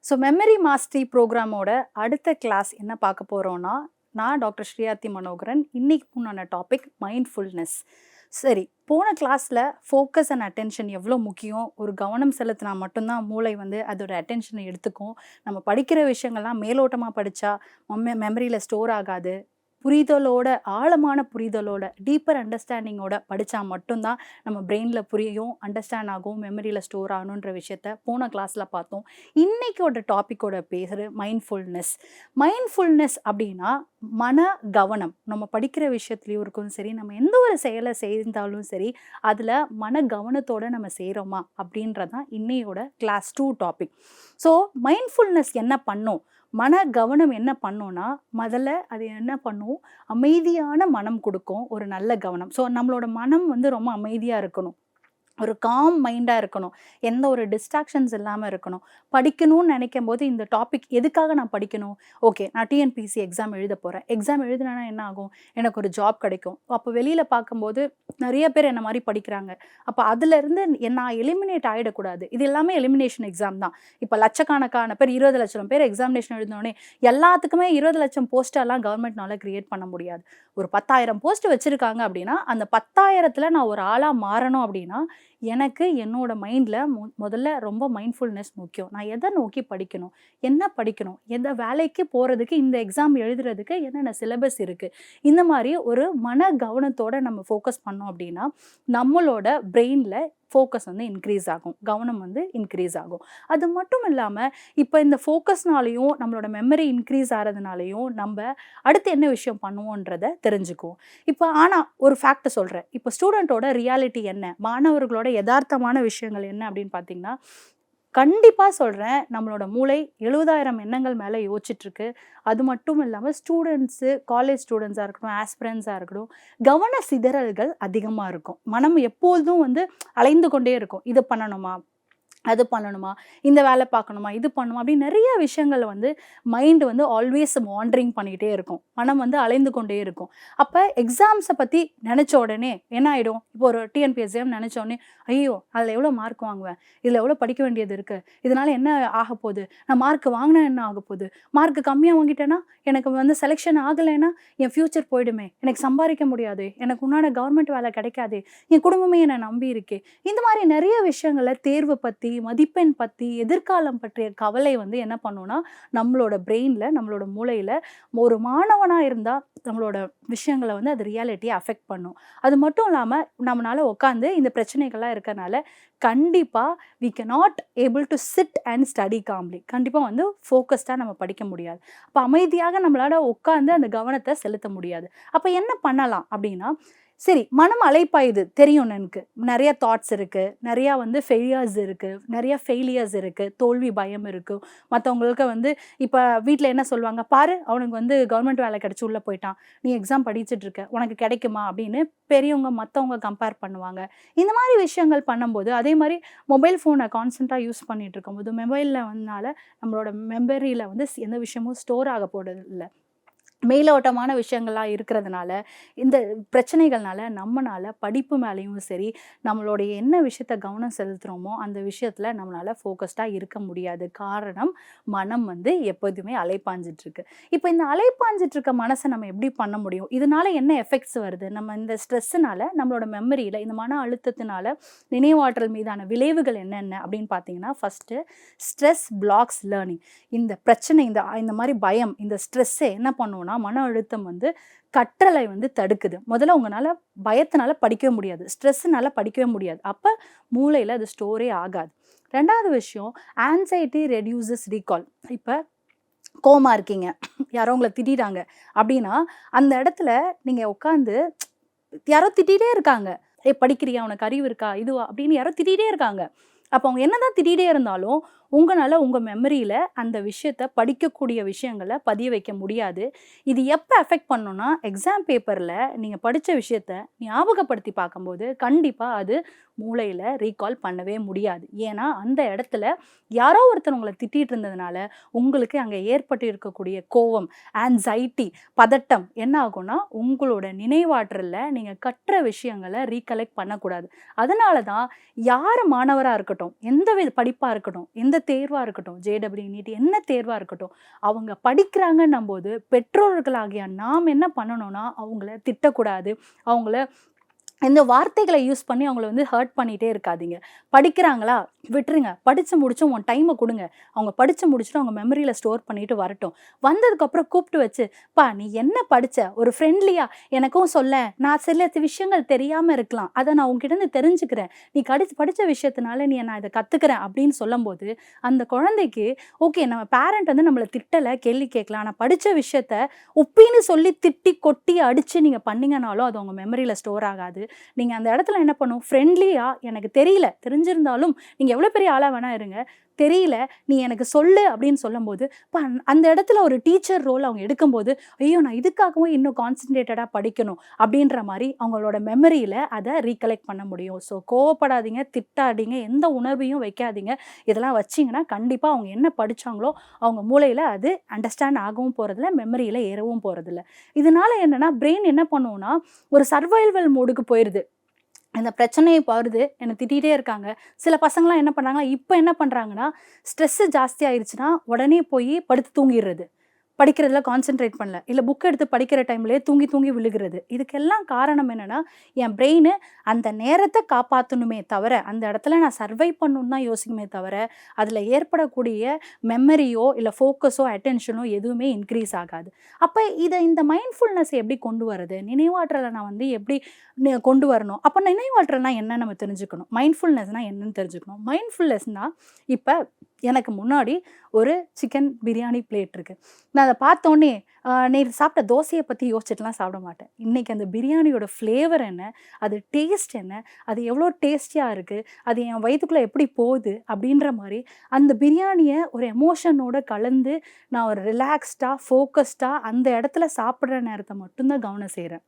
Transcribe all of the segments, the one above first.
So memory mastery ப்ரோக்ராமோட அடுத்த class என்ன பார்க்க போகிறோன்னா, நான் டாக்டர் ஸ்ரீயார்த்தி மனோகரன். இன்னைக்கு உண்டான டாபிக் மைண்ட்ஃபுல்னஸ். சரி, போன கிளாஸில் ஃபோக்கஸ் அண்ட் அட்டென்ஷன் எவ்வளோ முக்கியம், ஒரு கவனம் செலுத்தினா மட்டும்தான் மூளை வந்து அதோட அட்டென்ஷனை எடுத்துக்கும். நம்ம படிக்கிற விஷயங்கள்லாம் மேலோட்டமாக படித்தா மெமரியில் ஸ்டோர் ஆகாது. புரிதலோட, ஆழமான புரிதலோட, டீப்பர் அண்டர்ஸ்டாண்டிங்கோட படித்தா மட்டும்தான் நம்ம பிரெயினில் புரியும், அண்டர்ஸ்டாண்ட் ஆகும், மெமரியில் ஸ்டோர் ஆகணுன்ற விஷயத்த போன கிளாஸில் பார்த்தோம். இன்னைக்கோட டாப்பிக்கோட பேர் மைண்ட்ஃபுல்னஸ். மைண்ட்ஃபுல்னஸ் அப்படின்னா மன கவனம். நம்ம படிக்கிற விஷயத்துலையும் இருக்கும் சரி, நம்ம எந்த ஒரு செயலை செய்தாலும் சரி, அதில் மன கவனத்தோட நம்ம செய்கிறோமா அப்படின்றதான் இன்னையோட கிளாஸ் 2 டாபிக். ஸோ மைண்ட்ஃபுல்னஸ் என்ன பண்ணும், மன கவனம் என்ன பண்ணும்னா, முதல்ல அது என்ன பண்ணும், அமைதியான மனம் கொடுக்கும், ஒரு நல்ல கவனம். ஸோ நம்மளோட மனம் வந்து ரொம்ப அமைதியாக இருக்கணும், ஒரு காம் மைண்டாக இருக்கணும், எந்த ஒரு டிஸ்ட்ராக்ஷன்ஸ் இல்லாமல் இருக்கணும். படிக்கணும்னு நினைக்கும் போது இந்த டாபிக் எதுக்காக நான் படிக்கணும், ஓகே நான் டிஎன்பிஎஸ்சி எக்ஸாம் எழுத போகிறேன், எக்ஸாம் எழுதுனா என்ன ஆகும், எனக்கு ஒரு ஜாப் கிடைக்கும். அப்போ வெளியில் பார்க்கும்போது நிறைய பேர் என்ன மாதிரி படிக்கிறாங்க. அப்போ அதுலேருந்து நான் எலிமினேட் ஆகிடக்கூடாது. இது எல்லாமே எலிமினேஷன் எக்ஸாம் தான். இப்போ லட்சக்கணக்கான பேர், 20 லட்சம் பேர் எக்ஸாமினேஷன் எழுதினோடனே எல்லாத்துக்குமே 20 லட்சம் போஸ்டெல்லாம் கவர்மெண்ட்னால கிரியேட் பண்ண முடியாது. ஒரு 10,000 போஸ்ட் வச்சுருக்காங்க அப்படின்னா, அந்த 10,000ல் நான் ஒரு ஆளாக மாறணும் அப்படின்னா, எனக்கு என்னோட மைண்டில் முதல்ல ரொம்ப மைண்ட்ஃபுல்னஸ் முக்கியம். நான் எதை நோக்கி படிக்கணும், என்ன படிக்கணும், எந்த வேலைக்கு போகிறதுக்கு, இந்த எக்ஸாம் எழுதுறதுக்கு என்னென்ன சிலபஸ் இருக்குது, இந்த மாதிரி ஒரு மன கவனத்தோடு நம்ம ஃபோக்கஸ் பண்ணோம் அப்படின்னா நம்மளோட பிரெயினில் ஃபோக்கஸ் வந்து இன்க்ரீஸ் ஆகும், கவனம் வந்து இன்க்ரீஸ் ஆகும். அது மட்டும் இல்லாமல் இப்போ இந்த ஃபோக்கஸ்னாலையும் நம்மளோட மெமரி இன்க்ரீஸ் ஆகிறதுனாலையும் நம்ம அடுத்து என்ன விஷயம் பண்ணுவோன்றதை தெரிஞ்சுக்குவோம். இப்போ ஆனால் ஒரு ஃபேக்ட் சொல்கிறேன். இப்போ ஸ்டூடெண்ட்டோட ரியாலிட்டி என்ன, மாணவர்களோட யதார்த்தமான விஷயங்கள் என்ன அப்படின்னு பார்த்தீங்கன்னா, கண்டிப்பாக சொல்கிறேன், நம்மளோட மூளை 70,000 எண்ணங்கள் மேலே யோசிச்சுட்ருக்கு. அது மட்டும் இல்லாமல் ஸ்டூடெண்ட்ஸு, காலேஜ் ஸ்டூடெண்ட்ஸாக இருக்கட்டும், ஆஸ்பிரன்ஸாக இருக்கட்டும், கவன சிதறல்கள் அதிகமாக இருக்கும். மனம் எப்பொழுதும் வந்து அலைந்து கொண்டே இருக்கும். இது பண்ணணுமா, அது பண்ணணுமா, இந்த வேலை பார்க்கணுமா, இது பண்ணணுமா அப்படின்னு நிறைய விஷயங்கள் வந்து மைண்டு வந்து ஆல்வேஸ் வாண்டரிங் பண்ணிக்கிட்டே இருக்கும். மனம் வந்து அலைந்து கொண்டே இருக்கும். அப்போ எக்ஸாம்ஸை பற்றி நினச்ச உடனே என்ன ஆகிடும், இப்போ ஒரு டிஎன்பிஎஸ்சி நினச்ச உடனே ஐயோ அதில் எவ்வளோ மார்க் வாங்குவேன், இதில் எவ்வளோ படிக்க வேண்டியது இருக்குது, இதனால் என்ன ஆக போகுது, நான் மார்க் வாங்கினா என்ன ஆக போகுது, மார்க் கம்மியாக வாங்கிட்டேன்னா எனக்கு வந்து செலெக்ஷன் ஆகலைன்னா என் ஃப்யூச்சர் போயிடுமே, எனக்கு சம்பாதிக்க முடியாது, எனக்கு உன்னான கவர்மெண்ட் வேலை கிடைக்காது, என் குடும்பமே என்னை நம்பி இருக்கே. இந்த மாதிரி நிறைய விஷயங்களை, தேர்வு பற்றி, மதிப்பெண் பற்றி, எதிர்காலம் பற்றிய கவலை வந்து என்ன பண்ணுன்னா நம்மளோட பிரெயினில், நம்மளோட மூளையில், ஒரு மாணவனாக இருந்தால் நம்மளோட விஷயங்களை வந்து அது ரியாலிட்டியை அஃபெக்ட் பண்ணும். அது மட்டும் இல்லாமல் நம்மளால் உட்காந்து இந்த பிரச்சனைகள்லாம் இருக்கறனால கண்டிப்பாக we cannot able to sit and study calmly. கண்டிப்பாக வந்து ஃபோக்கஸ்டாக நம்ம படிக்க முடியாது. அப்போ அமைதியாக நம்மளால் உட்காந்து அந்த கவனத்தை செலுத்த முடியாது. அப்போ என்ன பண்ணலாம் அப்படின்னா, சரி மனம் அலைப்பாயுது தெரியும், எனக்கு நிறைய தாட்ஸ் இருக்குது, நிறையா வந்து ஃபெயிலியர்ஸ் இருக்குது, நிறைய ஃபெயிலியர்ஸ் இருக்குது, தோல்வி பயம் இருக்குது. மற்றவங்களுக்கு வந்து இப்போ வீட்டில் என்ன சொல்லுவாங்க, பாரு அவனுக்கு வந்து கவர்மெண்ட் வேலை கிடச்சி உள்ளே போயிட்டான், நீ எக்ஸாம் படிச்சுட்டு இருக்க, உனக்கு கிடைக்குமா அப்படின்னு பெரியவங்க மற்றவங்க கம்பேர் பண்ணுவாங்க. இந்த மாதிரி விஷயங்கள் பண்ணும்போது, அதே மாதிரி மொபைல் ஃபோனை கான்ஸ்டண்ட்டாக யூஸ் பண்ணிகிட்டு இருக்கும்போது மொபைலில் வந்தனால நம்மளோட மெமரியில் வந்து எந்த விஷயமும் ஸ்டோர் ஆக போகிறது இல்லை. மேலோட்டமான விஷயங்கள்லாம் இருக்கிறதுனால இந்த பிரச்சனைகள்னால நம்மளால் படிப்பு மேலேயும் சரி, நம்மளுடைய என்ன விஷயத்த கவனம் செலுத்துகிறோமோ அந்த விஷயத்தில் நம்மளால் ஃபோக்கஸ்டாக இருக்க முடியாது. காரணம், மனம் வந்து எப்போதுமே அலைப்பாஞ்சிட்ருக்கு. இப்போ இந்த அலைப்பாஞ்சிட்ருக்க மனசை நம்ம எப்படி பண்ண முடியும், இதனால் என்ன எஃபெக்ட்ஸ் வருது, நம்ம இந்த ஸ்ட்ரெஸ்ஸுனால நம்மளோட மெமரியில், இந்த மன அழுத்தத்தினால நினைவாற்றல் மீதான விளைவுகள் என்னென்ன அப்படின்னு பார்த்தீங்கன்னா, ஃபஸ்ட்டு ஸ்ட்ரெஸ் பிளாக்ஸ் லேர்னிங். இந்த பிரச்சனை, இந்த மாதிரி பயம், இந்த ஸ்ட்ரெஸ்ஸே என்ன பண்ணுவோம்னா மன அழுத்தம் வந்து கற்றலை வந்து தடுக்குது. முதல்ல உங்களால் பயத்தினால படிக்கவே முடியாது, ஸ்ட்ரெஸ்ஸுனால படிக்கவே முடியாது. அப்போ மூளையில் அது ஸ்டோரே ஆகாது. ரெண்டாவது விஷயம், ஆன்சைட்டி ரெடியூசஸ் ரீகால். இப்போ கோவமாக இருக்கீங்க, யாரோ உங்களை திட்டாங்க அப்படின்னா அந்த இடத்துல நீங்கள் உட்காந்து, யாரோ திட்டிகிட்டே இருக்காங்க, படிக்கிறியா, உனக்கு அறிவு இருக்கா, இதுவா அப்படின்னு யாரோ திட்டிகிட்டே இருக்காங்க. அப்போ அவங்க என்னதான் திட்டிகிட்டே இருந்தாலும் உங்களால் உங்கள் மெமரியில் அந்த விஷயத்தை, படிக்கக்கூடிய விஷயங்களை பதிய வைக்க முடியாது. இது எப்போ அஃபெக்ட் பண்ணுன்னா, எக்ஸாம் பேப்பரில் நீங்கள் படித்த விஷயத்தை ஞாபகப்படுத்தி பார்க்கும்போது கண்டிப்பாக அது மூளையில் ரீகால் பண்ணவே முடியாது. ஏன்னா அந்த இடத்துல யாரோ ஒருத்தர் உங்களை திட்டிகிட்டு இருந்ததுனால உங்களுக்கு அங்கே ஏற்பட்டு இருக்கக்கூடிய கோவம், ஆன்சைட்டி, பதட்டம் என்ன ஆகும்னா உங்களோட நினைவாற்றலில் நீங்கள் கற்ற விஷயங்களை ரீகலெக்ட் பண்ணக்கூடாது. அதனால தான் யார் மாணவராக இருக்கட்டும், எந்த படிப்பாக இருக்கட்டும், எந்த தேர்வாக இருக்கட்டும், JEE நீட் என்ன தேர்வாக இருக்கட்டும், அவங்க படிக்கிறாங்கன்னும் போது பெற்றோர்களாகிய நாம் என்ன பண்ணணும்னா அவங்கள திட்டக்கூடாது, அவங்கள இந்த வார்த்தைகளை யூஸ் பண்ணி அவங்கள வந்து ஹர்ட் பண்ணிகிட்டே இருக்காதீங்க. படிக்கிறாங்களா விட்டுருங்க, படித்து முடிச்சும் உன் டைமை கொடுங்க, அவங்க படித்து முடிச்சுட்டு அவங்க மெமரியில் ஸ்டோர் பண்ணிட்டு வரட்டும். வந்ததுக்கப்புறம் கூப்பிட்டு வச்சு, பா நீ என்ன படித்த, ஒரு ஃப்ரெண்ட்லியாக எனக்கும் சொல்ல, நான் சில விஷயங்கள் தெரியாமல் இருக்கலாம், அதை நான் உங்ககிட்ட தெரிஞ்சுக்கிறேன், நீ படித்த விஷயத்தினால நீ நான் இதை கற்றுக்கிறேன் அப்படின்னு சொல்லும்போது அந்த குழந்தைக்கு ஓகே நம்ம பேரண்ட் வந்து நம்மளை திட்டலை, கேள்வி கேட்கலாம், ஆனால் படித்த விஷயத்த உப்பின்னு சொல்லி திட்டி கொட்டி அடித்து நீங்கள் பண்ணிங்கனாலும் அது உங்கள் மெமரியில் ஸ்டோர் ஆகாது. நீங்கள் அந்த இடத்துல என்ன பண்ணும், ஃப்ரெண்ட்லியாக எனக்கு தெரியல, தெரிஞ்சிருந்தாலும் நீங்கள் எவ்வளோ பெரிய ஆளாக வேணா இருங்க, தெரியல நீ எனக்கு சொல்லு அப்படின்னு சொல்லும்போது அந்த இடத்துல ஒரு டீச்சர் ரோல் அவங்க எடுக்கும்போது ஐயோ நான் இதுக்காகவும் இன்னும் கான்சன்ட்ரேட்டடாக படிக்கணும் அப்படின்ற மாதிரி அவங்களோட மெமரியில் அதை ரீகலெக்ட் பண்ண முடியும். ஸோ கோவப்படாதீங்க, திட்டாதீங்க, எந்த உணர்வையும் வைக்காதீங்க. இதெல்லாம் வச்சிங்கன்னா கண்டிப்பாக அவங்க என்ன படித்தாங்களோ அவங்க மூளையில் அது அண்டர்ஸ்டாண்ட் ஆகவும் போகிறதில்ல, மெமரியில் ஏறவும் போகிறதில்ல. இதனால என்னென்னா பிரெயின் என்ன பண்ணுவோன்னா ஒரு சர்வைவல் மோடுக்கு போயிடுது. இந்த பிரச்சனையை வருது, என்னை திட்டிகிட்டே இருக்காங்க. சில பசங்களாம் என்ன பண்ணுறாங்க, இப்போ என்ன பண்ணுறாங்கன்னா ஸ்ட்ரெஸ்ஸு ஜாஸ்தி ஆயிடுச்சுன்னா உடனே போய் படுத்து தூங்கிடுறது, படிக்கிறதுல கான்சென்ட்ரேட் பண்ணல, இல்லை புக் எடுத்து படிக்கிற டைம்லேயே தூங்கி தூங்கி விழுகிறது. இதுக்கெல்லாம் காரணம் என்னென்னா என் பிரெயின் அந்த நேரத்தை காப்பாற்றணுமே தவிர, அந்த இடத்துல நான் சர்வை பண்ணணுன்னு தான் யோசிக்குமே தவிர அதில் ஏற்படக்கூடிய மெமரியோ இல்லை ஃபோக்கஸோ அட்டென்ஷனோ எதுவுமே இன்க்ரீஸ் ஆகாது. அப்போ இந்த மைண்ட்ஃபுல்னஸ் எப்படி கொண்டு வரது, நினைவாற்றலை நான் வந்து எப்படி கொண்டு வரணும்? அப்போ நினைவாற்றல்னால் என்ன நம்ம தெரிஞ்சுக்கணும், மைண்ட்ஃபுல்னஸ்னால் என்னன்னு தெரிஞ்சுக்கணும். மைண்ட்ஃபுல்னஸ்னால் இப்போ எனக்கு முன்னாடி ஒரு சிக்கன் பிரியாணி பிளேட் இருக்குது, நான் அதை பார்த்தோன்னே நேற்று சாப்பிட்ட தோசையை பற்றி யோசிச்சுட்டுலாம் சாப்பிட மாட்டேன். இன்றைக்கி அந்த பிரியாணியோட ஃப்ளேவர் என்ன, அது டேஸ்ட் என்ன, அது எவ்வளோ டேஸ்டியாக இருக்குது, அது என் வயிற்றுக்குள்ளே எப்படி போகுது அப்படின்ற மாதிரி அந்த பிரியாணியை ஒரு எமோஷனோட கலந்து நான் ஒரு ரிலாக்ஸ்டாக ஃபோக்கஸ்டாக அந்த இடத்துல சாப்பிட்ற நேரத்தை மட்டும்தான் கவனம் செய்கிறேன்.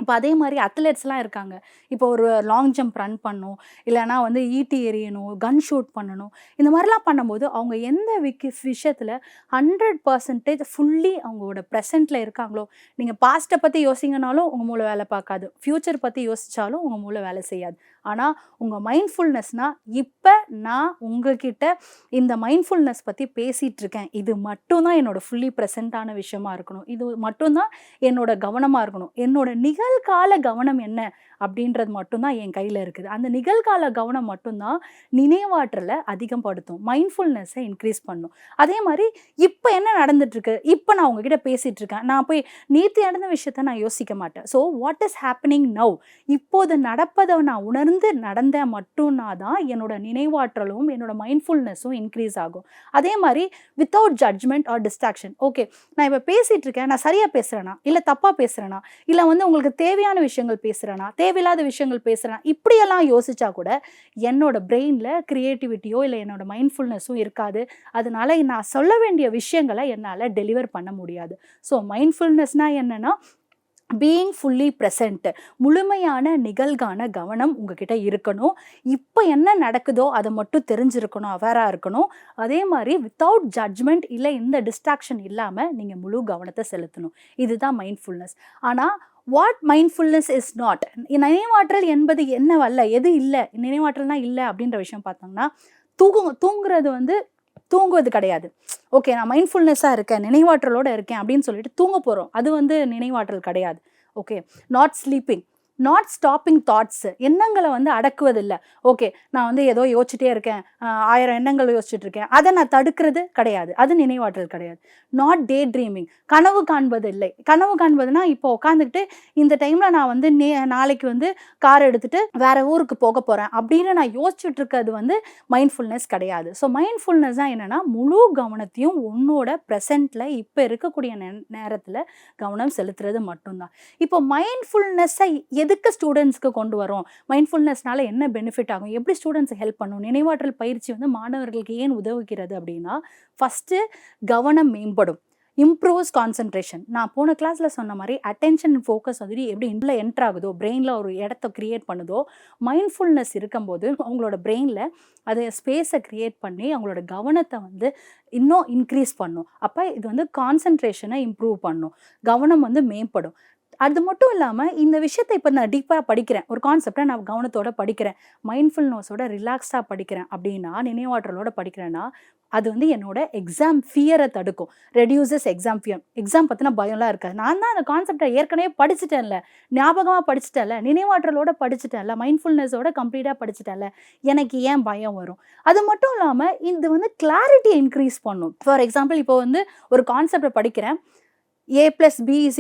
இப்போ அதே மாதிரி அத்லெட்ஸ்லாம் இருக்காங்க, இப்போ ஒரு லாங் ஜம்ப் ரன் பண்ணணும், இல்லைனா வந்து ஈட்டி எறியணும், கன் ஷூட் பண்ணணும், இந்த மாதிரிலாம் பண்ணும்போது அவங்க எந்த விஷயத்தில் 100% ஃபுல்லி அவங்களோட ப்ரெசென்ட்டில் இருக்காங்களோ, நீங்கள் பாஸ்ட்டை பற்றி யோசிங்கனாலும் உங்கள் மூளை வேலை பார்க்காது, ஃப்யூச்சர் பற்றி யோசித்தாலும் உங்கள் மூளை வேலை செய்யாது. ஆனால் உங்கள் மைண்ட்ஃபுல்னஸ்னால் இப்போ நான் உங்ககிட்ட இந்த மைண்ட்ஃபுல்னஸ் பற்றி பேசிகிட்ருக்கேன், இது மட்டும்தான் என்னோடய ஃபுல்லி ப்ரெசென்ட்டான விஷயமா இருக்கணும், இது மட்டும்தான் என்னோட கவனமாக இருக்கணும், என்னோட நிகழ்கால கவனம் என்ன அப்படின்றது மட்டும்தான் என் கையில் இருக்குது. அந்த நிகழ்கால கவனம் மட்டும்தான் நினைவாற்றலை அதிகப்படுத்தும், மைண்ட்ஃபுல்னஸை இன்க்ரீஸ் பண்ணும். அதே மாதிரி இப்போ என்ன நடந்துட்டுருக்கு, இப்போ நான் உங்ககிட்ட பேசிகிட்ருக்கேன், நான் போய் நேற்று நடந்த விஷயத்த நான் யோசிக்க மாட்டேன். So what is happening now, இப்போது நடப்பதை நான் உணர்ந்து நடந்த மட்டும்னா தான் என்னோட நினைவாற்றலும் என்னோட மைண்ட்ஃபுல்னஸும் இன்க்ரீஸ் ஆகும். அதே மாதிரி without judgment or distraction. Okay நான் இப்போ பேசிகிட்டு இருக்கேன், நான் சரியாக பேசுகிறேனா இல்லை தப்பாக பேசுகிறேனா, இல்லை வந்து உங்களுக்கு தேவையான விஷயங்கள் பேசுகிறேனா தேவையில்லாத விஷயங்கள் பேசுகிறேனா, இப்படியெல்லாம் யோசிச்சா கூட என்னோட பிரெயினில் க்ரியேட்டிவிட்டியோ இல்லை என்னோட மைண்ட்ஃபுல்னஸும் இருக்காது. அதனால நான் சொல்ல வேண்டிய விஷயங்களை என்னால் டெலிவர் பண்ண முடியாது. ஸோ மைண்ட்ஃபுல்னஸ்னால் என்னென்னா பீயிங் ஃபுல்லி ப்ரெசென்ட், முழுமையான நிகழ்கான கவனம் உங்ககிட்ட இருக்கணும். இப்போ என்ன நடக்குதோ அதை மட்டும் தெரிஞ்சிருக்கணும், அவேராக இருக்கணும். அதே மாதிரி வித்தவுட் ஜட்ஜ்மெண்ட் இல்லை இந்த டிஸ்ட்ராக்ஷன் இல்லாமல் நீங்கள் முழு கவனத்தை செலுத்தணும். இதுதான் மைண்ட்ஃபுல்னஸ். ஆனால் வாட் மைண்ட்ஃபுல்னஸ் இஸ் நாட், நினைவாற்றல் என்பது என்னவல்ல, எது இல்லை, நினைவாற்றல்னா இல்லை அப்படின்ற விஷயம் பார்த்தோம்னா தூங்குறது வந்து தூங்குவது கிடையாது. ஓகே நான் மைண்ட்ஃபுல்னஸாக இருக்கேன், நினைவாற்றலோடு இருக்கேன் அப்படின்னு சொல்லிட்டு தூங்க போகிறோம், அது வந்து நினைவாற்றல் கிடையாது. Okay not sleeping, not stopping thoughts, எண்ணங்களை வந்து அடக்குவதில்லை. ஓகே நான் வந்து ஏதோ யோசிச்சுட்டே இருக்கேன், 1000 எண்ணங்கள் யோசிச்சுட்டு இருக்கேன், அதை நான் தடுக்கிறது கிடையாது, அது நினைவாற்றல் கிடையாது. நாட் டே ட்ரீமிங், கனவு காண்பது இல்லை. கனவு காண்பதுனா இப்போ உட்காந்துக்கிட்டு இந்த டைமில் நான் வந்து நாளைக்கு வந்து கார் எடுத்துகிட்டு வேறு ஊருக்கு போக போகிறேன் அப்படின்னு நான் யோசிச்சுட்டு இருக்கிறது வந்து மைண்ட்ஃபுல்னஸ் கிடையாது. ஸோ மைண்ட்ஃபுல்னஸ் தான் என்னென்னா முழு கவனத்தையும் உன்னோட ப்ரெசென்ட்டில் இப்போ இருக்கக்கூடிய நேரத்தில் கவனம் செலுத்துறது மட்டும்தான். இப்போ மைண்ட்ஃபுல்னஸை எதுக்கு ஸ்டூடெண்ட்ஸ்க்கு கொண்டு வரோம், மைண்ட்ஃபுல்னஸ்னால என்ன பெனிஃபிட் ஆகும், எப்படி ஸ்டூடெண்ட்ஸை ஹெல்ப் பண்ணும், நினைவாற்றல் பயிற்சி வந்து மாணவர்களுக்கு ஏன் உதவுகிறது அப்படின்னா, ஃபஸ்ட்டு கவனம் மேம்படும், இம்ப்ரூவ்ஸ் கான்சன்ட்ரேஷன். நான் போன கிளாஸில் சொன்ன மாதிரி அட்டென்ஷன் ஃபோக்கஸ் வந்து எப்படி இன்ல என்ட்ரு ஆகுதோ, பிரெயினில் ஒரு இடத்த க்ரியேட் பண்ணுதோ, மைண்ட்ஃபுல்னஸ் இருக்கும்போது அவங்களோட பிரெயினில் அதை ஸ்பேஸை க்ரியேட் பண்ணி அவங்களோட கவனத்தை வந்து இன்னும் இன்க்ரீஸ் பண்ணும். அப்போ இது வந்து கான்சன்ட்ரேஷனை இம்ப்ரூவ் பண்ணும், கவனம் வந்து மேம்படும். அது மட்டும் இல்லாமல் இந்த விஷயத்தை இப்போ நான் டீப்பாக படிக்கிறேன், ஒரு கான்செப்டை நான் கவனத்தோட படிக்கிறேன், மைண்ட்ஃபுல்னஸோட ரிலாக்ஸ்டாக படிக்கிறேன் அப்படின்னா, நினைவாற்றலோட படிக்கிறேன்னா, அது வந்து என்னோட எக்ஸாம் ஃபியரை தடுக்கும். Reduces exam fear. எக்ஸாம் பற்றின பயம்லாம் இருக்காது. நான் தான் அந்த கான்செப்டை ஏற்கனவே படிச்சுட்டேன்ல, ஞாபகமாக படிச்சுட்டேன்ல, நினைவாற்றலோட படிச்சுட்டேன்ல, மைண்ட்ஃபுல்னஸோட கம்ப்ளீட்டாக படிச்சுட்டேன்ல, எனக்கு ஏன் பயம் வரும்? அது மட்டும் இல்லாமல் இது வந்து கிளாரிட்டியை இன்க்ரீஸ் பண்ணும். ஃபார் எக்ஸாம்பிள் இப்போ வந்து ஒரு கான்செப்டை படிக்கிறேன், A + B =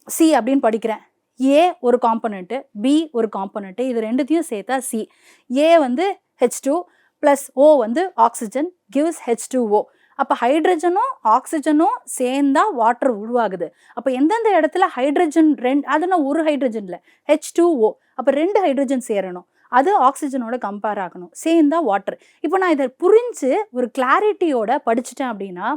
C அப்படின்னு படிக்கிறேன். A ஒரு காம்பனண்ட்டு, B ஒரு காம்பனண்ட்டு, இது ரெண்டுத்தையும் சேர்த்தா C. A வந்து H2 + O வந்து ஆக்சிஜன் gives H2O. அப்போ ஹைட்ரஜனும் ஆக்சிஜனும் சேர்ந்தா வாட்டர் உருவாகுது. அப்போ எந்தெந்த இடத்துல ஹைட்ரஜன் அதுனா ஒரு ஹைட்ரஜன் இல்லை, H2O. அப்போ 2 ஹைட்ரஜன் சேரணும், அது ஆக்சிஜனோட கம்பேர் ஆகணும், சேர்ந்தா வாட்டர். இப்போ நான் இதை புரிஞ்சு ஒரு கிளாரிட்டியோட படிச்சுட்டேன் அப்படின்னா,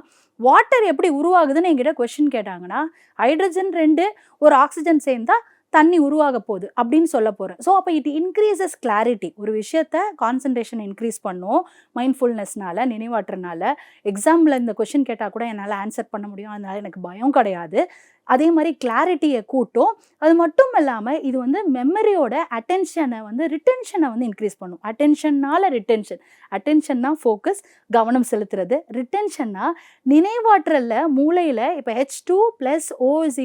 வாட்டர் எப்படி உருவாகுதுன்னு என்கிட்ட கொஸ்டின் கேட்டாங்கன்னா, ஹைட்ரஜன் 2 ஒரு ஆக்சிஜன் சேர்ந்தா தண்ணி உருவாக போகுது அப்படின்னு சொல்ல போகிறேன். ஸோ அப்போ இட் இன்க்ரீசஸ் கிளாரிட்டி. ஒரு விஷயத்த கான்சன்ட்ரேஷன் இன்க்ரீஸ் பண்ணும் மைண்ட்ஃபுல்னஸ்னால, நினைவாற்றனால. எக்ஸாமில் இந்த கொஸ்டின் கேட்டால் கூட என்னால் ஆன்சர் பண்ண முடியும், அதனால் எனக்கு பயம் கிடையாது. அதே மாதிரி கிளாரிட்டியை கூட்டும். அது மட்டும் இல்லாமல் இது வந்து மெமரியோட அட்டென்ஷனை வந்து ரிட்டென்ஷனை வந்து இன்க்ரீஸ் பண்ணும். அட்டென்ஷன்னால ரிட்டென்ஷன், அட்டென்ஷன்னா ஃபோக்கஸ், கவனம் செலுத்துறது. ரிட்டென்ஷன்னா நினைவாற்றலில் மூளையில் இப்போ H2 + O =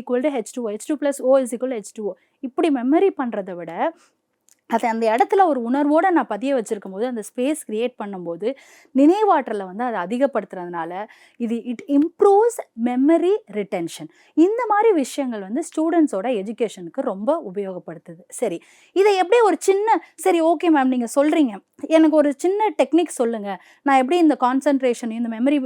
H2O, H2 + O = H2O இப்படி மெமரி பண்ணுறதை விட அதை அந்த இடத்துல ஒரு உணர்வோடு நான் பதிய வச்சுருக்கும் போது, அந்த ஸ்பேஸ் க்ரியேட் பண்ணும்போது, நினைவாற்றலை வந்து அதை அதிகப்படுத்துறதுனால இட் இம்ப்ரூவ்ஸ் மெமரி ரிட்டென்ஷன். இந்த மாதிரி விஷயங்கள் வந்து ஸ்டூடெண்ட்ஸோட எஜுகேஷனுக்கு ரொம்ப உபயோகப்படுத்துது. சரி, இதை எப்படி ஒரு சின்ன சரி ஓகே மேம் நீங்கள் சொல்கிறீங்க, எனக்கு ஒரு சின்ன டெக்னிக் சொல்லுங்கள், நான் எப்படி இந்த கான்சன்ட்ரேஷன் இந்த மெமரி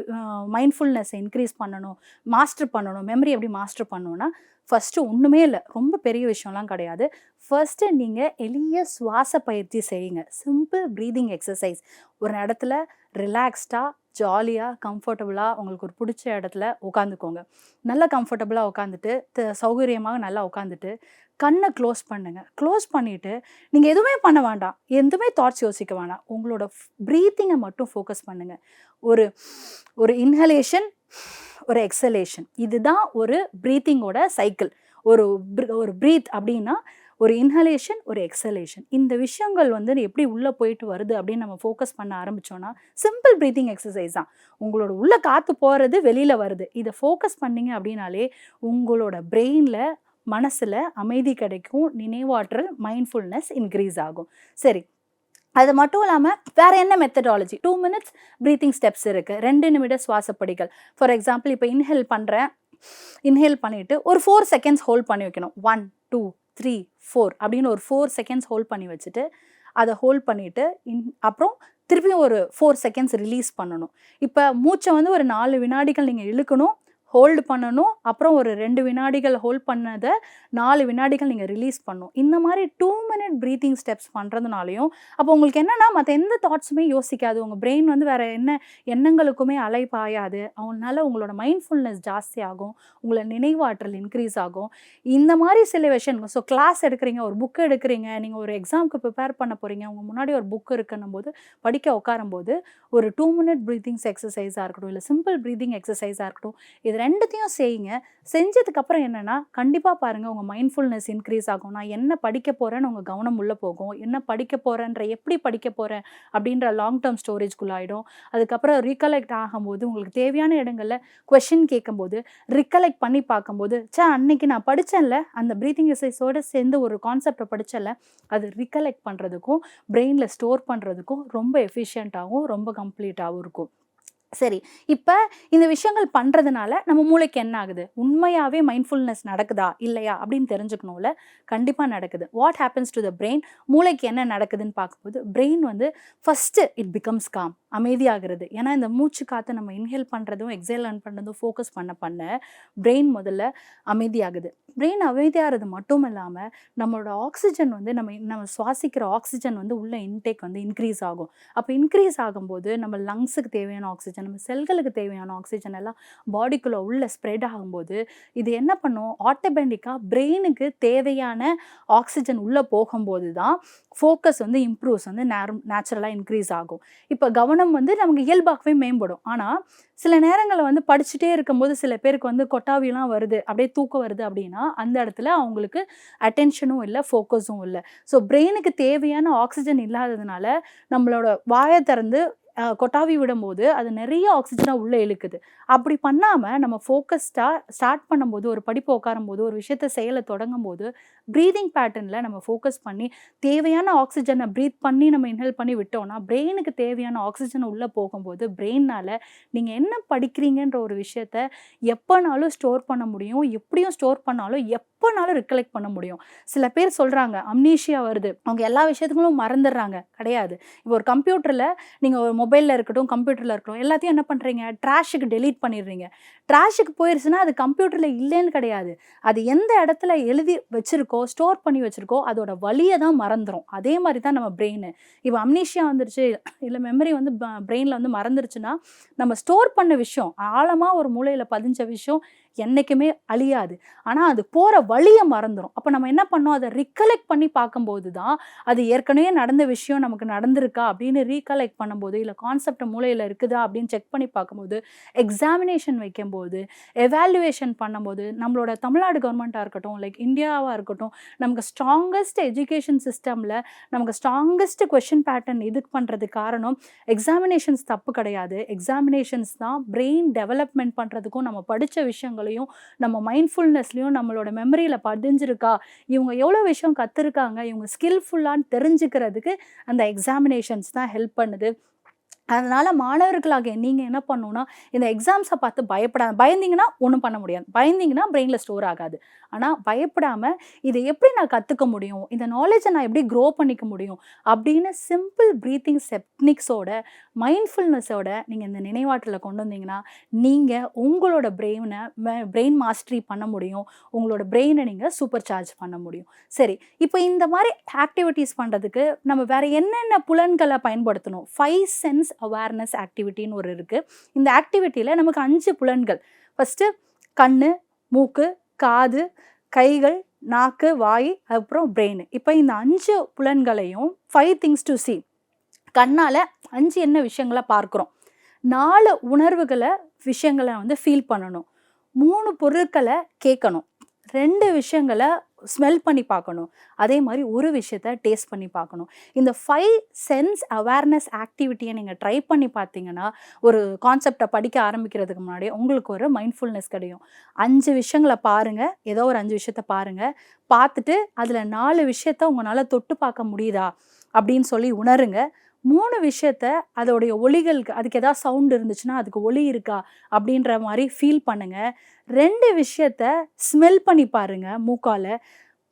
மைண்ட்ஃபுல்னஸை இன்க்ரீஸ் பண்ணணும், மாஸ்டர் பண்ணணும், மெமரி எப்படி மாஸ்டர் பண்ணணும்னா, ஃபஸ்ட்டு ஒன்றுமே இல்லை, ரொம்ப பெரிய விஷயம்லாம் கிடையாது. ஃபர்ஸ்ட்டு நீங்கள் எளிய சுவாச பயிற்சி செய்யுங்க. Simple breathing exercise. ஒரு இடத்துல ரிலாக்ஸ்டாக, ஜாலியாக, கம்ஃபர்டபுளாக உங்களுக்கு ஒரு பிடிச்ச இடத்துல உட்காந்துக்கோங்க. நல்லா கம்ஃபர்டபுளாக உட்காந்துட்டு, சௌகரியமாக நல்லா உட்காந்துட்டு, கண்ணை க்ளோஸ் பண்ணுங்கள். க்ளோஸ் பண்ணிவிட்டு நீங்கள் எதுவுமே பண்ண வேண்டாம், எதுவுமே தாட்ஸ் யோசிக்க வேண்டாம். உங்களோட ப்ரீத்திங்கை மட்டும் ஃபோக்கஸ் பண்ணுங்கள். ஒரு ஒரு இன்ஹலேஷன், ஒரு எக்ஸலேஷன், இதுதான் ஒரு ப்ரீத்திங்கோட சைக்கிள். ஒரு ப்ரீத் அப்படின்னா ஒரு இன்ஹலேஷன், ஒரு எக்ஸலேஷன். இந்த விஷயங்கள் வந்து எப்படி உள்ளே போயிட்டு வருது அப்படின்னு நம்ம ஃபோக்கஸ் பண்ண ஆரம்பித்தோன்னா, சிம்பிள் ப்ரீத்திங் எக்ஸசைஸ் தான். உங்களோட உள்ள காற்று போகிறது, வெளியில் வருது. இதை ஃபோக்கஸ் பண்ணிங்க அப்படின்னாலே உங்களோட பிரெயினில், மனசில் அமைதி கிடைக்கும், நினைவாற்றல், மைண்ட்ஃபுல்னஸ் இன்க்ரீஸ் ஆகும். சரி, அது மட்டும் இல்லாமல் வேறு என்ன மெத்தடாலஜி? 2 minutes ப்ரீத்திங் ஸ்டெப்ஸ் இருக்குது, 2 நிமிட சுவாசப்படிகள். ஃபார் எக்ஸாம்பிள் இப்போ இன்ஹேல் பண்ணுறேன், இன்ஹேல் பண்ணிவிட்டு ஒரு 4 செகண்ட்ஸ் ஹோல்ட் பண்ணி வைக்கணும். 1 2 3 4 அப்படின்னு ஒரு 4 செகண்ட்ஸ் ஹோல்ட் பண்ணி வச்சுட்டு, அதை ஹோல்ட் பண்ணிவிட்டு அப்புறம் திருப்பியும் ஒரு 4 செகண்ட்ஸ் ரிலீஸ் பண்ணணும். இப்போ மூச்சை வந்து ஒரு 4 வினாடிகள் நீங்கள் இழுக்கணும், ஹோல்டு பண்ணணும், அப்புறம் ஒரு 2 வினாடிகள் ஹோல்ட் பண்ணதை 4 வினாடிகள் நீங்கள் ரிலீஸ் பண்ணணும். இந்த மாதிரி 2 minute ப்ரீத்திங் ஸ்டெப்ஸ் பண்ணுறதுனாலையும் அப்போ உங்களுக்கு என்னென்னா மற்ற எந்த தாட்ஸுமே யோசிக்காது, உங்கள் பிரெயின் வந்து வேறு என்ன எண்ணங்களுக்குமே அலைப்பாயாது. அவங்களால உங்களோட மைண்ட்ஃபுல்னஸ் ஜாஸ்தி ஆகும், உங்களோட நினைவாற்றல் இன்க்ரீஸ் ஆகும். இந்த மாதிரி சில விஷயம். ஸோ கிளாஸ் எடுக்கிறீங்க, ஒரு புக் எடுக்கிறீங்க, நீங்கள் ஒரு எக்ஸாமுக்கு ப்ரிப்பேர் பண்ண போகிறீங்க, உங்கள் முன்னாடி ஒரு புக் இருக்குன்னும் போது, படிக்க உட்காரும்போது ஒரு 2 minute ப்ரீத்திங்ஸ் எக்ஸசைஸாக இருக்கட்டும், இல்லை சிம்பிள் ப்ரீத்திங் எக்ஸசைஸாக இருக்கட்டும், இது ரெண்டுத்தையும் செய்யுங்க. செஞ்சதுக்கப்புறம் என்னென்னா கண்டிப்பாக பாருங்கள் உங்கள் மைண்ட்ஃபுல்னஸ் இன்க்ரீஸ் ஆகும். நான் என்ன படிக்க போகிறேன்னு உங்கள் கவனம் உள்ளே போகும். என்ன படிக்க போகிறேன்ற, எப்படி படிக்க போகிறேன் அப்படின்ற லாங் டேர்ம் ஸ்டோரேஜ்குள்ளே ஆகிடும். அதுக்கப்புறம் ரீகலெக்ட் ஆகும்போது உங்களுக்கு தேவையான இடங்களில் கொஷின் கேட்கும்போது ரிகலெக்ட் பண்ணி பார்க்கும்போது, அன்னைக்கு நான் படித்தேன்ல, அந்த ப்ரீத்திங் எக்ஸசைஸோடு சேர்ந்து ஒரு கான்செப்டை படித்தேன்ல, அது ரிகலெக்ட் பண்ணுறதுக்கும் பிரெயினில் ஸ்டோர் பண்ணுறதுக்கும் ரொம்ப எஃபிஷியண்ட்டாகவும் ரொம்ப கம்ப்ளீட்டாகவும் இருக்கும். சரி, இப்போ இந்த விஷயங்கள் பண்ணுறதுனால நம்ம மூளைக்கு என்ன ஆகுது? உண்மையாகவே மைண்ட்ஃபுல்னஸ் நடக்குதா இல்லையா அப்படின்னு தெரிஞ்சுக்கணும்ல. கண்டிப்பாக நடக்குது. What happens to the brain? மூளைக்கு என்ன நடக்குதுன்னு பார்க்கும்போது, பிரெயின் வந்து ஃபஸ்ட்டு இட் பிகம்ஸ் காம், அமைதியாகிறது. ஏன்னா இந்த மூச்சு காற்றை நம்ம இன்ஹேல் பண்ணுறதும் எக்ஸேல் பண்ணுறதும் ஃபோக்கஸ் பண்ண பிரெயின் முதல்ல அமைதியாகுது. பிரெயின் அமைதியாகிறது மட்டும் இல்லாமல் நம்மளோட ஆக்சிஜன் வந்து நம்ம சுவாசிக்கிற ஆக்சிஜன் வந்து உள்ள இன்டேக் வந்து இன்க்ரீஸ் ஆகும். அப்போ இன்க்ரீஸ் ஆகும்போது நம்ம லங்ஸுக்கு தேவையான ஆக்சிஜன், நம்ம செல்களுக்கு தேவையான ஆக்சிஜன் எல்லாம் பாடிக்குள்ளே உள்ள ஸ்ப்ரெட் ஆகும்போது இது என்ன பண்ணும்? ஆட்டோமேட்டிக்காக பிரெயினுக்கு தேவையான ஆக்சிஜன் உள்ளே போகும்போது தான் ஃபோக்கஸ் வந்து இம்ப்ரூவ்ஸ் வந்து நேச்சுரலாக இன்க்ரீஸ் ஆகும். இப்போ கவனம் கவனம் வந்து நமக்கு இயல்பாகவே மேம்படும். ஆனால் சில நேரங்களில் வந்து படிச்சுட்டே இருக்கும்போது சில பேருக்கு வந்து கொட்டாவிலாம் வருது, அப்படியே தூக்கம் வருது அப்படின்னா அந்த இடத்துல அவங்களுக்கு அட்டென்ஷனும் இல்லை, ஃபோக்கஸும் இல்லை. ஸோ பிரெயினுக்கு தேவையான ஆக்சிஜன் இல்லாததுனால நம்மளோட வாயை திறந்து கொட்டாவி விடும்போது அது நிறைய ஆக்சிஜனை உள்ளே இழுக்குது. அப்படி பண்ணாமல் நம்ம ஃபோக்கஸ்டாக ஸ்டார்ட் பண்ணும்போது, ஒரு படிப்பு உட்காரும்போது, ஒரு விஷயத்தை செயலை தொடங்கும் போது ப்ரீதிங் பேட்டர்னில் நம்ம ஃபோக்கஸ் பண்ணி தேவையான ஆக்சிஜனை ப்ரீத் பண்ணி நம்ம இன்ஹேல் பண்ணி விட்டோம்னா பிரெயினுக்கு தேவையான ஆக்சிஜன் உள்ளே போகும்போது பிரெயினால் நீங்கள் என்ன படிக்கிறீங்கன்ற ஒரு விஷயத்த எப்போனாலும் ஸ்டோர் பண்ண முடியும். எப்படியும் ஸ்டோர் பண்ணாலும் எப்போனாலும் ரிகலெக்ட் பண்ண முடியும். சில பேர் சொல்கிறாங்க அம்னீஷியா வருது, அவங்க எல்லா விஷயத்துக்கும் மறந்துடுறாங்க. கிடையாது. இப்போ ஒரு கம்ப்யூட்டரில் நீங்கள் ஒரு மொபைலில் இருக்கட்டும், கம்ப்யூட்டரில் இருக்கட்டும், எல்லாத்தையும் என்ன பண்ணுறீங்க, ட்ராஷுக்கு டெலீட் பண்ணிடுறீங்க. ட்ராஷுக்கு போயிடுச்சுன்னா அது கம்ப்யூட்டரில் இல்லைன்னு கிடையாது. அது எந்த இடத்துல எழுதி வச்சுருக்கோ, ஸ்டோர் பண்ணி வச்சுருக்கோ, அதோட வலியை தான் மறந்துடும். அதே மாதிரி தான் நம்ம பிரெயின். இப்போ அம்னீஷியா வந்துருச்சு, இல்லை மெமரி வந்து பிரெயினில் வந்து மறந்துருச்சுன்னா நம்ம ஸ்டோர் பண்ண விஷயம், ஆழமாக ஒரு மூளையில் பதிஞ்ச விஷயம் என்றைக்குமே அழியாது. ஆனால் அது போகிற வழியை மறந்துடும். அப்போ நம்ம என்ன பண்ணோம், அதை ரீகலெக்ட் பண்ணி பார்க்கும்போது தான் அது ஏற்கனவே நடந்த விஷயம் நமக்கு நடந்திருக்கா அப்படின்னு ரீகலெக்ட் பண்ணும்போது, இல்லை கான்செப்ட் மூளையில் இருக்குதா அப்படின்னு செக் பண்ணி பார்க்கும்போது, எக்ஸாமினேஷன் வைக்கும்போது, எவாலுவேஷன் பண்ணும்போது, நம்மளோட தமிழ்நாடு கவர்மெண்ட்டாக இருக்கட்டும், லைக் இந்தியாவாக இருக்கட்டும், நமக்கு ஸ்ட்ராங்கஸ்ட் எஜுகேஷன் சிஸ்டமில் நமக்கு ஸ்ட்ராங்கஸ்ட் கொஷின் பேட்டர்ன் இதுக்கு பண்ணுறதுக்கு காரணம் எக்ஸாமினேஷன்ஸ் தப்பு கிடையாது. எக்ஸாமினேஷன்ஸ் தான் பிரெயின் டெவலப்மெண்ட் பண்ணுறதுக்கும், நம்ம படித்த விஷயங்கள் நம்ம மைண்ட்ஃபுல்னஸ்லயும் நம்மளோட மெமரியில பதிஞ்சிருக்கா, இவங்க எவ்வளவு விஷயம் கத்துருக்காங்க, இவங்க ஸ்கில்ஃபுல்லான்னு தெரிஞ்சுக்கிறதுக்கு அந்த எக்ஸாமினேஷன்ஸ் தான் ஹெல்ப் பண்ணுது. அதனால மாணவர்களாகிய நீங்கள் என்ன பண்ணணும்னா, இந்த எக்ஸாம்ஸை பார்த்து பயந்தீங்கன்னா ஒன்றும் பண்ண முடியாது. பயந்தீங்கன்னா பிரெயினில் ஸ்டோர் ஆகாது. ஆனால் பயப்படாமல் இதை எப்படி நான் கற்றுக்க முடியும், இந்த நாலேஜை நான் எப்படி க்ரோ பண்ணிக்க முடியும் அப்படின்னு சிம்பிள் ப்ரீத்திங் டெக்னிக்ஸோட, மைண்ட்ஃபுல்னஸோட நீங்கள் இந்த நினைவாற்றலை கொண்டு வந்தீங்கன்னா நீங்கள் உங்களோட பிரெயின் மாஸ்டரி பண்ண முடியும். உங்களோட பிரெயினை நீங்கள் சூப்பர் சார்ஜ் பண்ண முடியும். சரி, இப்போ இந்த மாதிரி ஆக்டிவிட்டீஸ் பண்ணுறதுக்கு நம்ம வேறு என்னென்ன புலன்களை பயன்படுத்தணும்? 5 சென்ஸ் அவேர்னஸ் ஆக்டிவிட்டின்னு ஒரு இருக்குது. இந்த ஆக்டிவிட்டியில் நமக்கு 5 புலன்கள். ஃபஸ்ட்டு கண்ணு, மூக்கு, காது, கைகள், நாக்கு, வாய், அப்புறம் பிரெயின். இப்போ இந்த 5 புலன்களையும் 5 திங்ஸ் டு see. கண்ணால் 5 என்ன விஷயங்களை பார்க்குறோம், 4 விஷயங்களை வந்து ஃபீல் பண்ணணும், 3 பொருட்களை கேட்கணும், 2 விஷயங்களை ஸ்மெல் பண்ணி பார்க்கணும், அதே மாதிரி ஒரு விஷயத்தை டேஸ்ட் பண்ணி பார்க்கணும். இந்த 5 சென்ஸ் அவேர்னஸ் ஆக்டிவிட்டியை நீங்கள் ட்ரை பண்ணி பார்த்தீங்கன்னா ஒரு கான்செப்டை படிக்க ஆரம்பிக்கிறதுக்கு முன்னாடி உங்களுக்கு ஒரு மைண்ட்ஃபுல்னஸ் கிடைக்கும். 5 விஷயங்களை பாருங்கள், ஏதோ ஒரு 5 விஷயத்தை பாருங்கள். பார்த்துட்டு அதில் 4 விஷயத்தை உங்களால் தொட்டு பார்க்க முடியுதா அப்படின்னு சொல்லி உணருங்க. 3 விஷயத்த அதோடைய ஒலிகளுக்கு, அதுக்கு ஏதாவது சவுண்ட் இருந்துச்சுன்னா அதுக்கு ஒலி இருக்கா அப்படின்ற மாதிரி ஃபீல் பண்ணுங்கள். 2 விஷயத்த ஸ்மெல் பண்ணி பாருங்கள் மூக்கால்.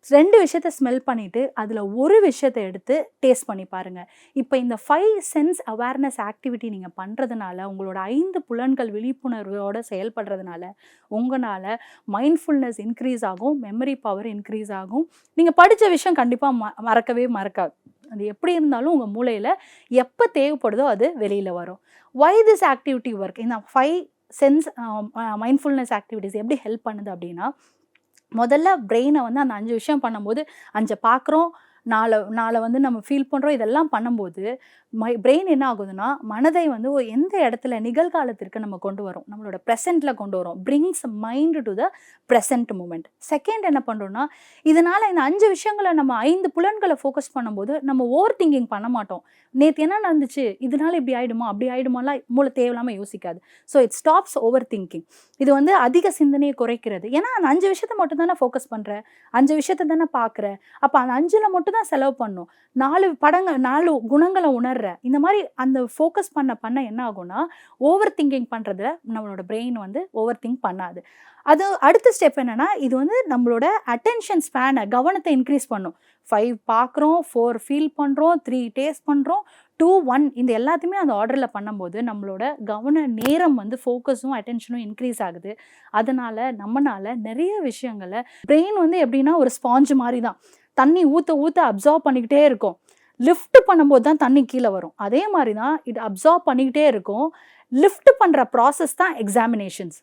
2 விஷயத்த ஸ்மெல் பண்ணிவிட்டு அதில் ஒரு விஷயத்தை எடுத்து டேஸ்ட் பண்ணி பாருங்கள். இப்போ இந்த 5 சென்ஸ் அவேர்னஸ் ஆக்டிவிட்டி நீங்கள் பண்ணுறதுனால, உங்களோட 5 புலன்கள் விழிப்புணர்வோடு செயல்படுறதுனால உங்களால் மைண்ட்ஃபுல்னஸ் இன்க்ரீஸ் ஆகும், மெமரி பவர் இன்க்ரீஸ் ஆகும். நீங்கள் படித்த விஷயம் கண்டிப்பாக மறக்கவே மறக்காது. அது எப்படி இருந்தாலும் உங்கள் மூளையில் எப்போ தேவைப்படுதோ அது வெளியில் வரும். Why this activity work? இந்த 5 சென்ஸ் மைண்ட்ஃபுல்னஸ் ஆக்டிவிட்டிஸ் எப்படி ஹெல்ப் பண்ணுது அப்படின்னா, முதல்ல பிரெயினை வந்து அந்த 5 விஷயம் பண்ணும்போது 5 பார்க்குறோம், 4 வந்து நம்ம ஃபீல் பண்ணுறோம், இதெல்லாம் பண்ணும்போது பிரெயின் என்ன ஆகுதுன்னா மனதை வந்து எந்த இடத்துல நிகழ்காலத்திற்கு நம்ம கொண்டு வரோம், நம்மளோட ப்ரெசென்ட்டில் கொண்டு வரோம். Brings mind to the present moment. Second என்ன பண்ணுறோன்னா, இதனால் இந்த 5 விஷயங்களை நம்ம 5 புலன்களை ஃபோக்கஸ் பண்ணும்போது நம்ம ஓவர் திங்கிங் பண்ண மாட்டோம். நேற்று என்ன நடந்துச்சு, இதனால இப்படி ஆகிடுமா அப்படி ஆகிடுமாலாம் மூளை தேவையில்லாமல் யோசிக்காது. So it stops overthinking. இது வந்து அதிக சிந்தனையை குறைக்கிறது. ஏன்னா அந்த 5 விஷயத்தை மட்டும் தானே ஃபோக்கஸ் பண்ணுறேன், 5 விஷயத்தை தானே பார்க்குறேன். அப்போ அந்த 5ல் மட்டும் தான் செலவு பண்ணும். 4 குணங்களை உணர்ற இந்த மாதிரி அந்த ஃபோக்கஸ் பண்ண என்ன ஆகும்னா ஓவர் திங்கிங் பண்ணுறதுல நம்மளோட பிரெயின் வந்து ஓவர் திங்க் பண்ணாது. அது அடுத்த ஸ்டெப் என்னென்னா, இது வந்து நம்மளோட அட்டென்ஷன் ஸ்பேனை, கவனத்தை இன்க்ரீஸ் பண்ணும். 5 பார்க்குறோம், 4 ஃபீல் பண்ணுறோம், 3 டேஸ்ட் பண்ணுறோம், 2, 1 இந்த எல்லாத்தையுமே அந்த ஆர்டரில் பண்ணும்போது நம்மளோட கவன நேரம் வந்து ஃபோக்கஸும் அட்டென்ஷனும் இன்க்ரீஸ் ஆகுது. அதனால் நம்மளால் நிறைய விஷயங்களை பிரெயின் வந்து எப்படின்னா ஒரு ஸ்பாஞ்சு மாதிரி தான், தண்ணி ஊற்ற அப்சார்ப் பண்ணிக்கிட்டே இருக்கும். லிஃப்ட் பண்ணும்போது தான் தண்ணி கீழே வரும். அதே மாதிரி தான் இது அப்சார்ப் பண்ணிக்கிட்டே இருக்கும். லிஃப்ட் பண்ணுற ப்ராசஸ் தான் எக்ஸாமினேஷன்ஸ்.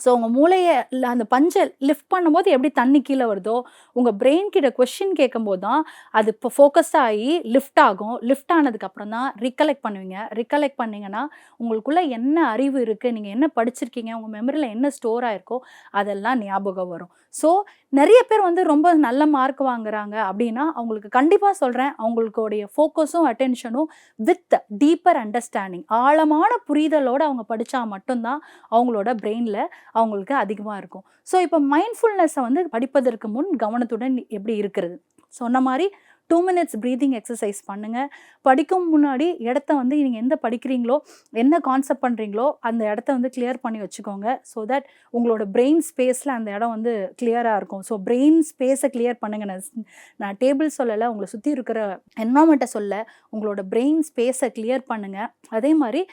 ஸோ உங்கள் மூளையை அந்த பஞ்சை லிஃப்ட் பண்ணும்போது எப்படி தண்ணி கீழே வருதோ, உங்கள் பிரெயின் கிட்ட கொஷின் கேட்கும்போது தான் அது இப்போ ஃபோக்கஸ் ஆகி லிஃப்ட் ஆகும். லிஃப்ட் ஆனதுக்கப்புறம் தான் ரிகலெக்ட் பண்ணுவீங்க. ரிகலெக்ட் பண்ணிங்கன்னா உங்களுக்குள்ளே என்ன அறிவு இருக்குது, நீங்கள் என்ன படிச்சிருக்கீங்க, உங்கள் மெமரியில் என்ன ஸ்டோர் ஆகிருக்கோ அதெல்லாம் ஞாபகம் வரும். ஸோ நிறைய பேர் வந்து ரொம்ப நல்ல மார்க் வாங்குறாங்க அப்படின்னா அவங்களுக்கு கண்டிப்பாக சொல்கிறேன், அவங்களுடைய ஃபோக்கஸும் அட்டென்ஷனும் வித் டீப்பர் அண்டர்ஸ்டாண்டிங், ஆழமான புரிதலோடு அவங்க படித்தா மட்டும்தான் அவங்களோட பிரெயினில் அவங்களுக்கு அதிகமாக இருக்கும். ஸோ இப்போ மைண்ட்ஃபுல்னஸை வந்து படிப்பதற்கு முன் கவனத்துடன் எப்படி இருக்கிறது, சொன்ன மாதிரி 2 மினிட்ஸ் ப்ரீதிங் எக்ஸசைஸ் பண்ணுங்கள். படிக்கும் முன்னாடி இடத்த வந்து நீங்கள் எந்த படிக்கிறீங்களோ, என்ன கான்செப்ட் பண்ணுறீங்களோ அந்த இடத்த வந்து கிளியர் பண்ணி வச்சுக்கோங்க. ஸோ தட் உங்களோட பிரெயின் ஸ்பேஸில் அந்த இடம் வந்து கிளியராக இருக்கும். ஸோ பிரெயின் ஸ்பேஸை கிளியர் பண்ணுங்க. நான் டேபிள் சொல்லலை, உங்களை சுற்றி இருக்கிற என்வரான்மெண்ட்டை சொல்ல, உங்களோட பிரெயின் ஸ்பேஸை கிளியர் பண்ணுங்கள். அதே மாதிரி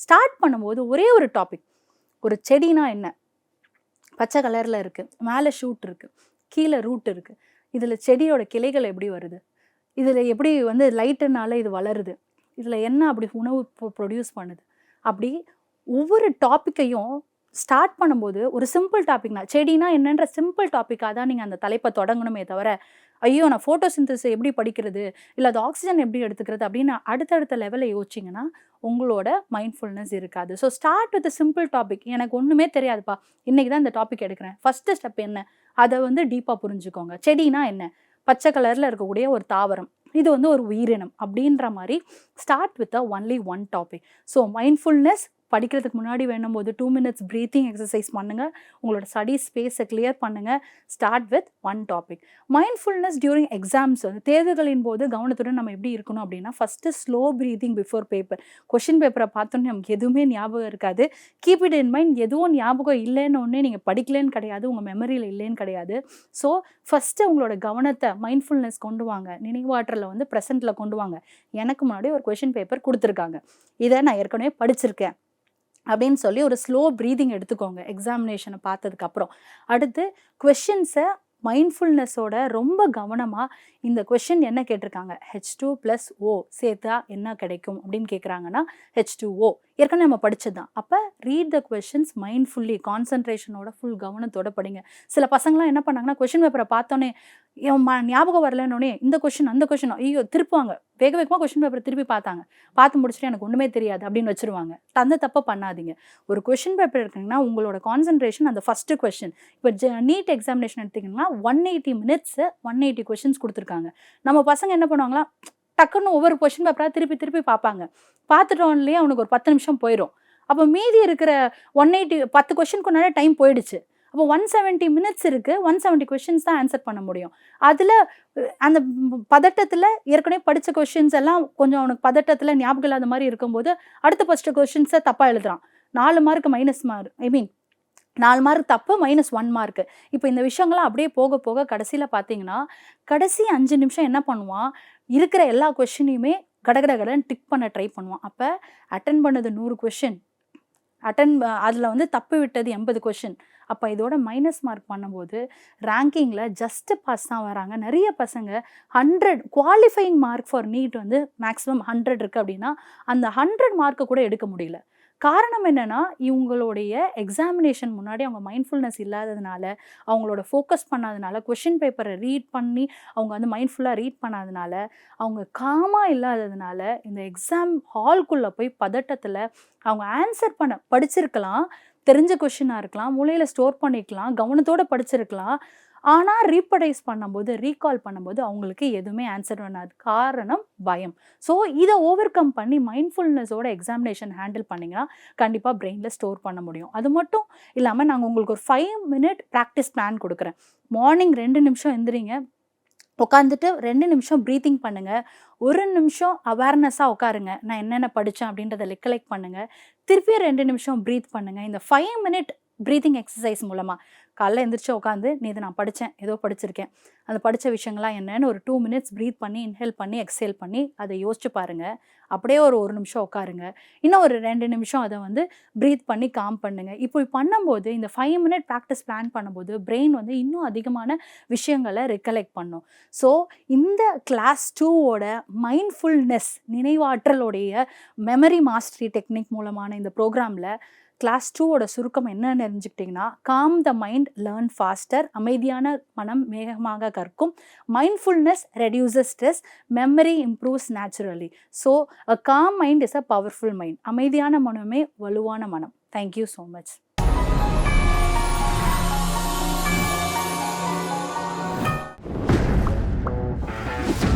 ஸ்டார்ட் பண்ணும்போது ஒரே ஒரு டாபிக், ஒரு செடினா என்ன, பச்சை கலரில் இருக்குது, மேலே ஷூட் இருக்குது, கீழே ரூட் இருக்குது, இதில் செடியோட கிளைகள் எப்படி வருது, இதில் எப்படி வந்து லைட்டுனால இது வளருது, இதில் என்ன அப்படி உணவு ப்ரொடியூஸ் பண்ணுது, அப்படி ஒவ்வொரு டாப்பிக்கையும் ஸ்டார்ட் பண்ணும்போது ஒரு சிம்பிள் டாபிக்னா, செடினா என்னன்ற சிம்பிள் டாப்பிக்காக தான் நீங்கள் அந்த தலைப்பை தொடங்கணுமே தவிர, ஐயோ நான் ஃபோட்டோசிந்தசிஸ் எப்படி படிக்கிறது, இல்லை அது ஆக்சிஜன் எப்படி எடுத்துக்கிறது அப்படின்னு அடுத்தடுத்த லெவலில் யோசிச்சிங்கன்னா உங்களோட மைண்ட்ஃபுல்னஸ் இருக்காது. So start with simple topic. எனக்கு ஒன்றுமே தெரியாதுப்பா, இன்றைக்கி தான் இந்த டாபிக் எடுக்கிறேன், ஃபஸ்ட்டு ஸ்டெப் என்ன, அதை வந்து டீப்பாக புரிஞ்சுக்கோங்க. செடினா என்ன, பச்சை கலரில் இருக்கக்கூடிய ஒரு தாவரம், இது வந்து ஒரு உயிரினம் அப்படின்ற மாதிரி start with only one topic. So mindfulness படிக்கிறதுக்கு முன்னாடி வேணும்போது 2 மினிட்ஸ் ப்ரீத்திங் எக்ஸசைஸ் பண்ணுங்கள். உங்களோட ஸ்டடி ஸ்பேஸை கிளியர் பண்ணுங்கள். Start with one topic. Mindfulness during exams வந்து தேர்வுகளின் போது கவனத்துடன் நம்ம எப்படி இருக்கணும் அப்படின்னா, first slow breathing before paper. Question பேப்பரை பார்த்தோன்னே நமக்கு எதுவுமே ஞாபகம் இருக்காது. கீப் இட் இன் மைண்ட், எதுவும் ஞாபகம் இல்லைன்னு ஒன்று நீங்கள் படிக்கலன்னு கிடையாது, உங்கள் மெமரியில் இல்லைன்னு கிடையாது. ஸோ ஃபஸ்ட்டு உங்களோட கவனத்தை மைண்ட்ஃபுல்னஸ் கொண்டு வாங்க, நினைவாற்றலை வந்து ப்ரெசென்ட்டில் கொண்டு வாங்க. எனக்கு முன்னாடி ஒரு கொஷின் பேப்பர் கொடுத்துருக்காங்க, இதை நான் ஏற்கனவே படிச்சிருக்கேன் அப்படின்னு சொல்லி ஒரு ஸ்லோ ப்ரீதிங் எடுத்துக்கோங்க எக்ஸாமினேஷனை பார்த்ததுக்கப்புறம். அடுத்து கொஷின்ஸை மைண்ட்ஃபுல்னஸோட ரொம்ப கவனமாக, இந்த கொஷின் என்ன கேட்டிருக்காங்க, H2+O சேர்த்தா என்ன கிடைக்கும் அப்படின்னு கேட்குறாங்கன்னா H2O ஏற்கனவே நம்ம படித்தது தான். அப்போ ரீட் த கொஷின்ஸ் மைண்ட்ஃபுல்லி, கான்சன்ட்ரேஷனோட ஃபுல் கவனத்தோட படிங்க. சில பசங்களாம் என்ன பண்ணாங்கன்னா கொஷின் பேப்பரை பார்த்தோன்னே ஞாபகம் வரலன்னொடனே இந்த கொஷின் அந்த கொஷின், ஐயோ திருப்புவாங்க, வேக வேகமாக கொஷின் பேப்பரை திருப்பி பார்த்து முடிச்சுட்டு எனக்கு ஒன்றுமே தெரியாது அப்படின்னு வச்சுருவாங்க. அந்த தப்பை பண்ணாதீங்க. ஒரு கொஷின் பேப்பர் இருக்குங்கன்னா உங்களோட கான்சன்ட்ரேஷன் அந்த ஃபஸ்ட்டு கொஷின். இப்போ நீட் எக்ஸாமினேஷன் எடுத்திங்கன்னா 180 மினிட்ஸு 180 கொஷின்ஸ் கொடுத்துருக்காங்க. நம்ம பசங்க என்ன பண்ணுவாங்களா, டக்குன்னு ஒவ்வொரு கொஷின் பேப்பராக திருப்பி திருப்பி பார்ப்பாங்க. பார்த்துட்டோம்லேயே அவனுக்கு ஒரு 10 நிமிஷம் போயிடும். அப்போ மீதி இருக்கிற 10 கொஷினுக்கு முன்னாடி டைம் போயிடுச்சு. அப்போ 170 மினிட்ஸ் இருக்குது, 170 கொஷின்ஸ் தான் ஆன்சர் பண்ண முடியும். அதில் அந்த பதட்டத்தில் ஏற்கனவே படித்த கொஷின்ஸ் எல்லாம் கொஞ்சம் அவனுக்கு பதட்டத்தில் ஞாபகம் இல்லாத மாதிரி இருக்கும்போது அடுத்த ஃபஸ்ட்டு கொஷின்ஸை தப்பாக எழுதுறான். 4 மார்க் மைனஸ் மார்க், 4 மார்க் தப்பு, -1 மார்க்கு. இப்போ இந்த விஷயங்கள்லாம் அப்படியே போக போக கடைசியில் பார்த்தீங்கன்னா, கடைசி 5 நிமிஷம் என்ன பண்ணுவான், இருக்கிற எல்லா கொஷினையுமே கடகடன்னு டிக் பண்ண ட்ரை பண்ணுவான். அப்போ அட்டன் பண்ணது 100 கொஷின், அதில் வந்து தப்பு விட்டது 80 கொஷின். அப்போ இதோட மைனஸ் மார்க் பண்ணும்போது ரேங்கிங்கில் ஜஸ்ட்டு பாஸ் தான் வராங்க. நிறைய பசங்க 100 குவாலிஃபையிங் மார்க் ஃபார் நீட் வந்து மேக்ஸிமம் 100 இருக்குது அப்படின்னா அந்த 100 மார்க்கை கூட எடுக்க முடியல. காரணம் என்னென்னா, இவங்களுடைய எக்ஸாமினேஷன் முன்னாடி அவங்க மைண்ட்ஃபுல்னஸ் இல்லாததுனால, அவங்களோட ஃபோக்கஸ் பண்ணாதனால, கொஷின் பேப்பரை ரீட் பண்ணி அவங்க வந்து மைண்ட்ஃபுல்லாக ரீட் பண்ணாதனால, அவங்க காமாக இல்லாததுனால இந்த எக்ஸாம் ஹால்குள்ளே போய் பதட்டத்தில் அவங்க ஆன்சர் பண்ண படிச்சிருக்கலாம், தெரிஞ்ச கொஷினாக இருக்கலாம், மூளையில் ஸ்டோர் பண்ணிக்கலாம், கவனத்தோடு படிச்சிருக்கலாம். ஆனால் ரீப்ரொடைஸ் பண்ணும்போது, ரீகால் பண்ணும்போது அவங்களுக்கு எதுவுமே ஆன்சர் பண்ணாது. காரணம் பயம். ஸோ இதை ஓவர் கம் பண்ணி மைண்ட்ஃபுல்னஸோட எக்ஸாமினேஷன் ஹேண்டில் பண்ணிங்கன்னா கண்டிப்பாக பிரெயினில் ஸ்டோர் பண்ண முடியும். அது மட்டும் இல்லாமல் நாங்கள் உங்களுக்கு ஒரு 5 மினிட் ப்ராக்டிஸ் பிளான் கொடுக்குறேன். மார்னிங் 2 நிமிஷம் எந்திரிங்க, உட்காந்துட்டு 2 நிமிஷம் ப்ரீத்திங் பண்ணுங்கள், 1 நிமிஷம் அவேர்னஸாக உட்காருங்க, நான் என்னென்ன படித்தேன் அப்படின்றத ரெக்கலெக்ட் பண்ணுங்கள், திருப்பி 2 நிமிஷம் ப்ரீத் பண்ணுங்கள். இந்த 5 மினிட் ப்ரீத்திங் எக்ஸசைஸ் மூலமாக காலைல எந்திரிச்சு உட்காந்து, இது நான் படித்தேன், ஏதோ படிச்சிருக்கேன், அந்த படித்த விஷயங்கள்லாம் என்னன்னு ஒரு 2 மினிட்ஸ் ப்ரீத் பண்ணி இன்ஹேல் பண்ணி எக்ஸேல் பண்ணி அதை யோசிச்சு பாருங்கள். அப்படியே ஒரு 1 நிமிஷம் உட்காருங்க, இன்னும் ஒரு 2 நிமிஷம் அதை வந்து ப்ரீத் பண்ணி காம் பண்ணுங்கள். இப்படி பண்ணும்போது இந்த 5 மினிட் ப்ராக்டிஸ் பிளான் பண்ணும்போது பிரெயின் வந்து இன்னும் அதிகமான விஷயங்களை ரெக்கலெக்ட் பண்ணும். ஸோ இந்த கிளாஸ் 2ஓட மைண்ட்ஃபுல்னஸ் நினைவாற்றலுடைய மெமரி மாஸ்டரி டெக்னிக் மூலமான இந்த ப்ரோக்ராமில் கிளாஸ் 2ஓட சுருக்கம் என்னன்னு தெரிஞ்சுக்கிட்டிங்கன்னா, calm the mind learn faster, அமைதியான மனம் வேகமாக கற்கும், mindfulness reduces stress, memory improves naturally. So a calm mind is a powerful mind. அமைதியான மனமே வலுவான மனம். Thank you so much.